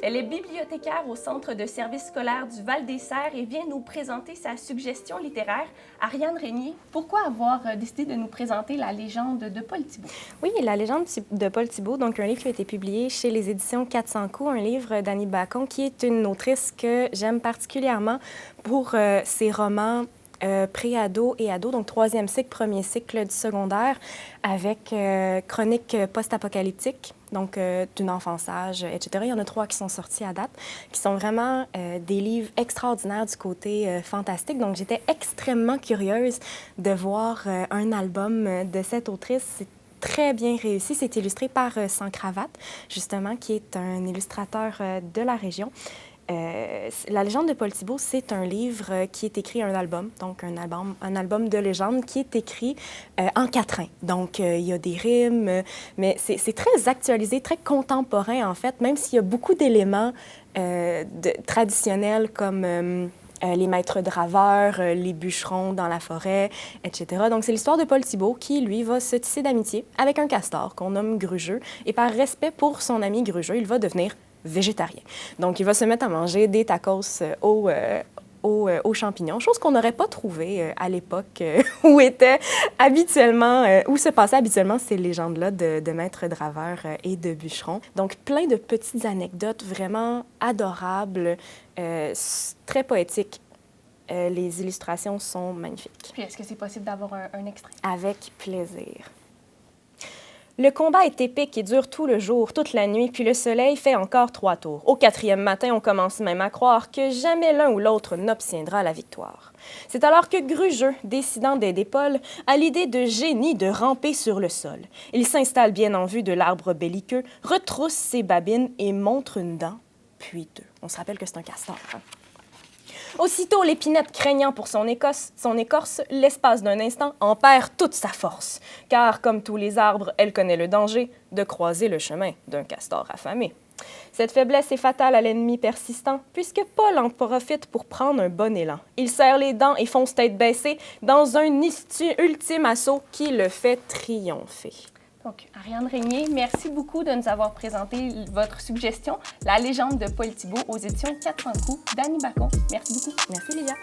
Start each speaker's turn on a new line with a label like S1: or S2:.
S1: Elle est bibliothécaire au Centre de services scolaires du Val-des-Serres et vient nous présenter sa suggestion littéraire. Ariane Régnier, pourquoi avoir décidé de nous présenter La légende de Paul Thibault?
S2: Oui, La légende de Paul Thibault, donc un livre qui a été publié chez les éditions 400 coups, un livre d'Annie Bacon, qui est une autrice que j'aime particulièrement pour ses romans pré-ado et ado, donc troisième cycle, premier cycle du secondaire, avec chroniques post-apocalyptiques, donc d'une enfance sage, etc. Il y en a 3 qui sont sortis à date, qui sont vraiment des livres extraordinaires du côté fantastique. Donc, j'étais extrêmement curieuse de voir un album de cette autrice. C'est très bien réussi. C'est illustré par Sans Cravate, justement, qui est un illustrateur de la région. La légende de Paul Thibault, c'est un livre qui est écrit un album, donc un album de légende qui est écrit en quatrain. Donc, il y a des rimes, mais c'est très actualisé, très contemporain, en fait, même s'il y a beaucoup d'éléments traditionnels comme les maîtres draveurs, les bûcherons dans la forêt, etc. Donc, c'est l'histoire de Paul Thibault qui, lui, va se tisser d'amitié avec un castor qu'on nomme Grugeux. Et par respect pour son ami Grugeux, il va devenir végétarien. Donc, il va se mettre à manger des tacos aux champignons, chose qu'on n'aurait pas trouvée à l'époque où se passaient habituellement ces légendes-là de maîtres draveurs et de bûcherons. Donc, plein de petites anecdotes vraiment adorables, très poétiques. Les illustrations sont magnifiques.
S1: Puis, est-ce que c'est possible d'avoir un extrait?
S2: Avec plaisir. Le combat est épique et dure tout le jour, toute la nuit, puis le soleil fait encore 3 tours. Au 4e matin, on commence même à croire que jamais l'un ou l'autre n'obtiendra la victoire. C'est alors que Grugeux, décidant d'aider Paul, a l'idée de génie de ramper sur le sol. Il s'installe bien en vue de l'arbre belliqueux, retrousse ses babines et montre une dent, puis 2. On se rappelle que c'est un castor, hein? Aussitôt, l'épinette, craignant pour son écorce, l'espace d'un instant, en perd toute sa force. Car, comme tous les arbres, elle connaît le danger de croiser le chemin d'un castor affamé. Cette faiblesse est fatale à l'ennemi persistant, puisque Paul en profite pour prendre un bon élan. Il serre les dents et fonce tête baissée dans un ultime assaut qui le fait triompher.
S1: Donc, Ariane Régnier, merci beaucoup de nous avoir présenté votre suggestion, La légende de Paul Thibault aux éditions 400 coups d'Annie Bacon. Merci beaucoup.
S2: Merci, Livia.